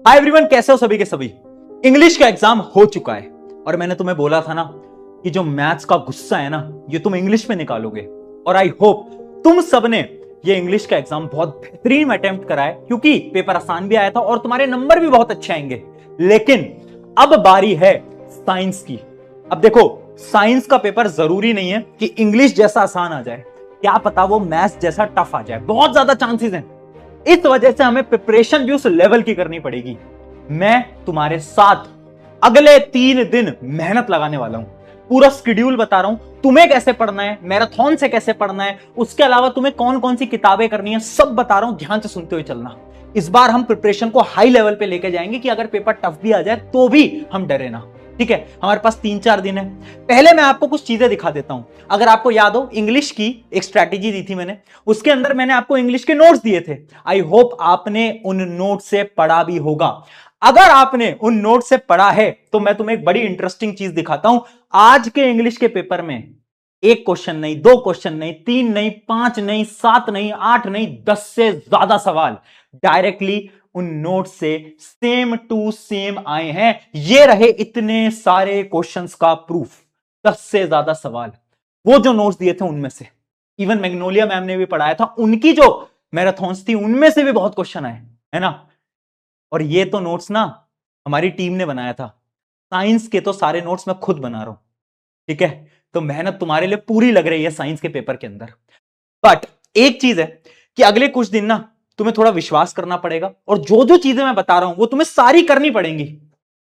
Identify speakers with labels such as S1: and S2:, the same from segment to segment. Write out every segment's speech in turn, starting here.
S1: Hi everyone, कैसे हो सभी के सभी। इंग्लिश का एग्जाम हो चुका है और मैंने तुम्हें बोला था ना कि जो मैथ्स का गुस्सा है ना ये तुम इंग्लिश में निकालोगे। और आई होप तुम सबने ये इंग्लिश का एग्जाम बहुत बेहतरीन अटेम्प्ट करा है, क्योंकि पेपर आसान भी आया था और तुम्हारे नंबर भी बहुत अच्छे आएंगे। लेकिन अब बारी है साइंस की। अब देखो, साइंस का पेपर जरूरी नहीं है कि इंग्लिश जैसा आसान आ जाए, क्या पता वो मैथ्स जैसा टफ आ जाए, बहुत ज्यादा चांसेस हैं। इस वजह से हमें प्रिपरेशन भी उस लेवल की करनी पड़ेगी। मैं तुम्हारे साथ अगले 3 दिन मेहनत लगाने वाला हूं, पूरा शेड्यूल बता रहा हूं तुम्हें कैसे पढ़ना है, मैराथन से कैसे पढ़ना है, उसके अलावा तुम्हें कौन कौन सी किताबें करनी है, सब बता रहा हूं। ध्यान से सुनते हुए चलना। इस बार हम प्रिपरेशन को हाई लेवल पे लेके जाएंगे कि अगर पेपर टफ भी आ जाए तो भी हम डरे ना। ठीक है, हमारे पास 3-4 दिन है। पहले मैं आपको कुछ चीजें दिखा देता हूं। अगर आपको याद हो, इंग्लिश की एक स्ट्रैटेजी दी थी मैंने, उसके अंदर मैंने आपको इंग्लिश के नोट्स दिए थे। आई होप आपने उन नोट से पढ़ा भी होगा। अगर आपने उन नोट से पढ़ा है तो मैं तुम्हें एक बड़ी इंटरेस्टिंग चीज दिखाता हूं। आज के इंग्लिश के पेपर में एक क्वेश्चन नहीं, 2 क्वेश्चन नहीं, 3 नहीं, 5 नहीं, 7 नहीं, 8 नहीं, 10 से ज्यादा सवाल डायरेक्टली उन नोट से सेम टू सेम आए हैं। ये रहे इतने सारे क्वेश्चंस का प्रूफ। 10 से ज्यादा सवाल वो जो नोट्स दिए थे उनमें से, इवन मैग्नोलिया मैम ने भी पढ़ाया था, उनकी जो मैराथन्स थी उनमें से भी बहुत क्वेश्चन आए, है ना। और ये तो नोट्स ना हमारी टीम ने बनाया था। साइंस के तो सारे नोट्स मैं खुद बना रहा हूं। ठीक है, तो मेहनत तुम्हारे लिए पूरी लग रही है साइंस के पेपर के अंदर। बट एक चीज है कि अगले कुछ दिन ना तुम्हें थोड़ा विश्वास करना पड़ेगा, और जो जो चीजें मैं बता रहा हूं वो तुम्हें सारी करनी पड़ेंगी।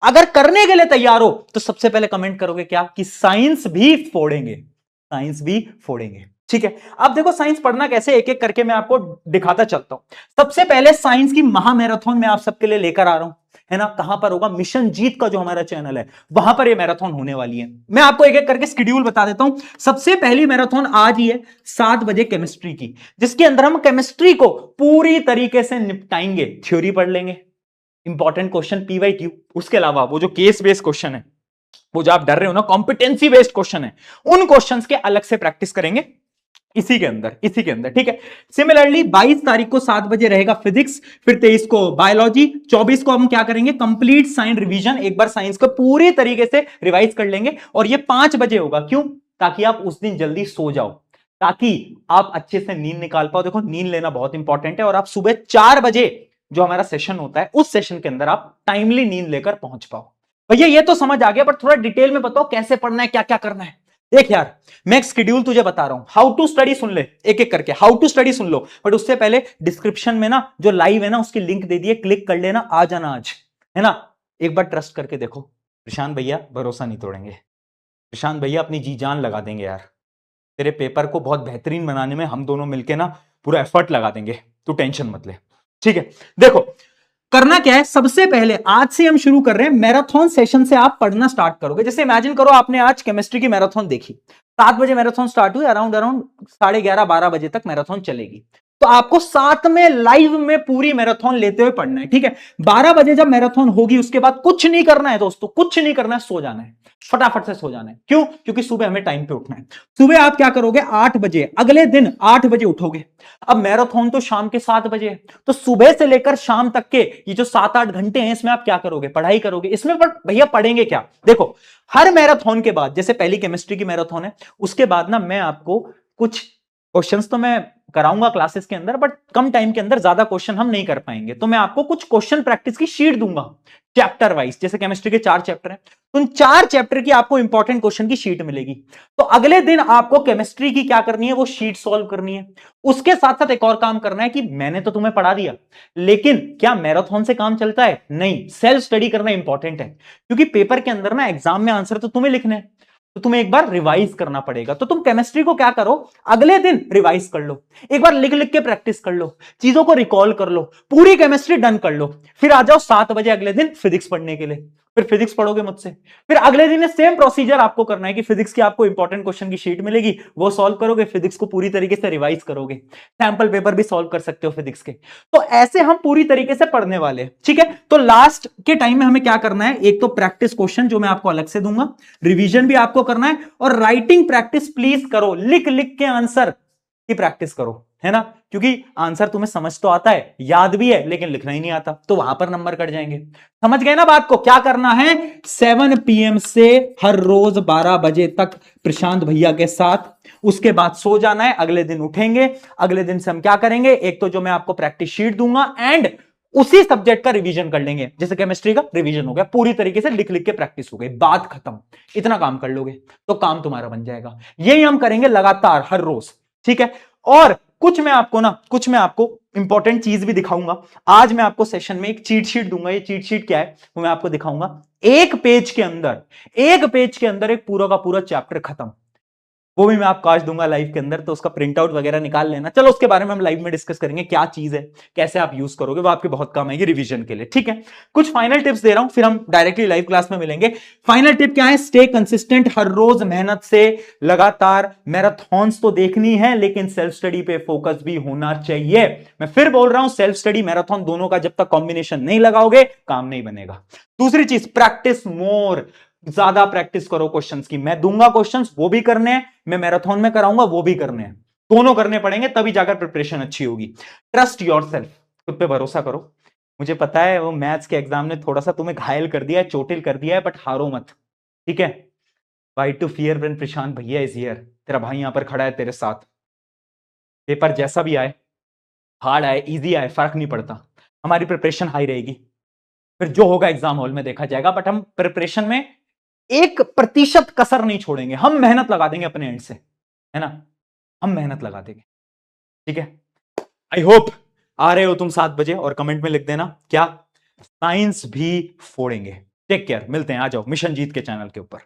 S1: अगर करने के लिए तैयार हो तो सबसे पहले कमेंट करोगे क्या कि साइंस भी फोड़ेंगे, साइंस भी फोड़ेंगे। ठीक है, अब देखो साइंस पढ़ना कैसे, एक एक करके मैं आपको दिखाता चलता हूं। सबसे पहले साइंस की महामैराथन मैं आप सबके लिए लेकर आ रहा हूं, है ना। कहां पर होगा? मिशन जीत का जो हमारा चैनल है वहां पर ये मैराथन होने वाली है। मैं आपको एक एक करके शेड्यूल बता देता हूं। सबसे पहली मैराथन आज ही है 7 बजे केमिस्ट्री की, जिसके अंदर हम केमिस्ट्री को पूरी तरीके से निपटाएंगे। थ्योरी पढ़ लेंगे, इंपॉर्टेंट क्वेश्चन पीवाईक्यू, उसके अलावा वो जो केस बेस्ड क्वेश्चन है, वो जो आप डर रहे हो ना कॉम्पिटेंसी बेस्ड क्वेश्चन है, उन क्वेश्चंस के अलग से प्रैक्टिस करेंगे इसी के अंदर। ठीक है, सिमिलरली 22 तारीख को 7 बजे रहेगा फिजिक्स, फिर 23 को बायोलॉजी, 24 को हम क्या करेंगे? कंप्लीट साइंस रिवीजन, एक बार साइंस को पूरी तरीके से रिवाइज कर लेंगे। और ये 5 बजे होगा, क्यों? ताकि आप उस दिन जल्दी सो जाओ, ताकि आप अच्छे से नींद निकाल पाओ। देखो, नींद लेना बहुत इंपॉर्टेंट है, और आप सुबह 4 बजे जो हमारा सेशन होता है उस सेशन के अंदर आप टाइमली नींद लेकर पहुंच पाओ। भैया ये तो समझ आ गया, पर थोड़ा डिटेल में बताओ कैसे पढ़ना है, क्या क्या करना है। देख यार, मैं एक शेड्यूल तुझे बता रहा हूं, हाउ टू स्टडी सुन ले, एक एक करके हाउ टू स्टडी सुन लो। बट उससे पहले डिस्क्रिप्शन में ना जो लाइव है ना उसकी लिंक दे दिए, क्लिक कर लेना, आ जाना आज, है ना। एक बार ट्रस्ट करके देखो, प्रशांत भैया भरोसा नहीं तोड़ेंगे, प्रशांत भैया अपनी जी जान लगा देंगे यार। तेरे पेपर को बहुत बेहतरीन बनाने में हम दोनों मिलके ना पूरा एफर्ट लगा देंगे, तू टेंशन मत ले। ठीक है, देखो करना क्या है। सबसे पहले आज से हम शुरू कर रहे हैं, मैराथन सेशन से आप पढ़ना स्टार्ट करोगे। जैसे इमेजिन करो आपने आज केमिस्ट्री की मैराथन देखी, 7 बजे मैराथन स्टार्ट हुई, अराउंड 11:30-12 बजे तक मैराथन चलेगी। तो आपको साथ में लाइव में पूरी मैराथन लेते हुए पढ़ना है। ठीक है, 12 बजे जब मैराथन होगी उसके बाद कुछ नहीं करना है दोस्तों, कुछ नहीं करना है, सो जाना है, फटाफट से सो जाना है। क्यों? क्योंकि सुबह हमें टाइम पे उठना है। सुबह आप क्या करोगे? 8 बजे, अगले दिन 8 बजे उठोगे। अब मैराथन तो शाम के 7 बजे है, तो सुबह से लेकर शाम तक के ये जो 7-8 घंटे हैं इसमें आप क्या करोगे? पढ़ाई करोगे। इसमें पर भैया पढ़ेंगे क्या? देखो, हर मैराथन के बाद, जैसे पहली केमिस्ट्री की मैराथन है, उसके बाद ना मैं आपको कुछ क्वेश्चंस तो मैं कराऊंगा क्लासेस के अंदर, बट कम टाइम के अंदर ज्यादा क्वेश्चन हम नहीं कर पाएंगे, तो मैं आपको कुछ क्वेश्चन प्रैक्टिस की शीट दूंगा चैप्टर वाइज। जैसे केमिस्ट्री के 4 चैप्टर हैं, तो उन 4 चैप्टर की आपको इंपॉर्टेंट क्वेश्चन की शीट मिलेगी। तो अगले दिन आपको केमिस्ट्री की क्या करनी है? वो शीट सॉल्व करनी है। उसके साथ साथ एक और काम करना है कि मैंने तो तुम्हें पढ़ा दिया, लेकिन क्या मैराथन से काम चलता है? नहीं, सेल्फ स्टडी करना इंपॉर्टेंट है, क्योंकि पेपर के अंदर ना एग्जाम में आंसर तो तुम्हें लिखने हैं, तो तुम्हें एक बार रिवाइज करना पड़ेगा। तो तुम केमिस्ट्री को क्या करो? अगले दिन रिवाइज कर लो, एक बार लिख लिख के प्रैक्टिस कर लो, चीजों को रिकॉल कर लो, पूरी केमिस्ट्री डन कर लो। फिर आ जाओ 7 बजे अगले दिन फिजिक्स पढ़ने के लिए, फिर फिजिक्स पढ़ोगे मुझसे। फिर अगले दिन सेम प्रोसीजर आपको करना है कि फिजिक्स की आपको इंपॉर्टेंट क्वेश्चन की शीट मिलेगी, वो सॉल्व करोगे, फिजिक्स को पूरी तरीके से रिवाइज करोगे, सैंपल पेपर भी सॉल्व कर सकते हो फिजिक्स के। तो ऐसे हम पूरी तरीके से पढ़ने वाले हैं। ठीक है, तो लास्ट के टाइम में हमें क्या करना है? एक तो प्रैक्टिस क्वेश्चन जो मैं आपको अलग से दूंगा, रिवीजन भी आपको करना है, और राइटिंग प्रैक्टिस प्लीज करो, लिख लिख के आंसर की प्रैक्टिस करो। है ना, क्योंकि आंसर तुम्हें समझ तो आता है, याद भी है, लेकिन लिखना ही नहीं आता, तो वहां पर नंबर कट जाएंगे। समझ गए ना बात को? क्या करना है, 7 PM से हर रोज 12 बजे तक प्रशांत भैया के साथ, उसके बाद सो जाना है। अगले दिन उठेंगे, अगले दिन से हम क्या करेंगे, एक तो जो मैं आपको प्रैक्टिस शीट दूंगा एंड उसी सब्जेक्ट का रिवीजन कर लेंगे। जैसे केमिस्ट्री का रिवीजन हो गया, पूरी तरीके से लिख लिख के प्रैक्टिस हो गई, बात खत्म। इतना काम कर लोगे तो काम तुम्हारा बन जाएगा। यही हम करेंगे लगातार हर रोज, ठीक है। और कुछ मैं आपको इंपॉर्टेंट चीज भी दिखाऊंगा। आज मैं आपको सेशन में एक चीट शीट दूंगा। ये चीट शीट क्या है वो मैं आपको दिखाऊंगा। एक पेज के अंदर एक पूरा का पूरा चैप्टर खत्म, वो भी मैं आपको आज दूंगा लाइव के अंदर, तो उसका प्रिंट आउट वगैरह निकाल लेना। चलो उसके बारे में हम लाइव में डिस्कस करेंगे, क्या चीज है, कैसे आप यूज करोगे, वो आपके बहुत काम आएगी रिवीजन के लिए, ठीक है। कुछ फाइनल टिप्स दे रहा हूं, फिर हम डायरेक्टली लाइव क्लास में मिलेंगे। फाइनल टिप क्या है, स्टे कंसिस्टेंट, हर रोज मेहनत से लगातार। मैराथन्स तो देखनी है, लेकिन सेल्फ स्टडी पे फोकस भी होना चाहिए। मैं फिर बोल रहा हूं, सेल्फ स्टडी मैराथन दोनों का जब तक कॉम्बिनेशन नहीं लगाओगे काम नहीं बनेगा। दूसरी चीज, प्रैक्टिस मोर, ज्यादा प्रैक्टिस करो क्वेश्चंस की। मैं दूंगा क्वेश्चंस, वो भी करने हैं, मैं मैराथन में कराऊंगा, वो भी करने हैं, दोनों करने पड़ेंगे, तभी जाकर प्रिपरेशन अच्छी होगी। ट्रस्ट योरसेल्फ, खुद पे भरोसा करो। मुझे पता है वो मैथ्स के एग्जाम ने थोड़ा सा तुम्हें घायल कर दिया है, चोटिल कर दिया है, बट हारो मत, ठीक है। फाइट टू फियर व्हेन प्रशांत भैया इज हियर। तेरा भाई यहां पर खड़ा है तेरे साथ। पेपर जैसा भी आए, हार्ड आए इजी आए, फर्क नहीं पड़ता, हमारी प्रिपरेशन हाई रहेगी। फिर जो होगा एग्जाम हॉल में देखा जाएगा, बट हम प्रिपरेशन में 1% कसर नहीं छोड़ेंगे। हम मेहनत लगा देंगे अपने एंड से, है ना, हम मेहनत लगा देंगे, ठीक है। आई होप आ रहे हो तुम 7 बजे, और कमेंट में लिख देना क्या साइंस भी फोड़ेंगे। टेक केयर, मिलते हैं, आ जाओ मिशन जीत के चैनल के ऊपर।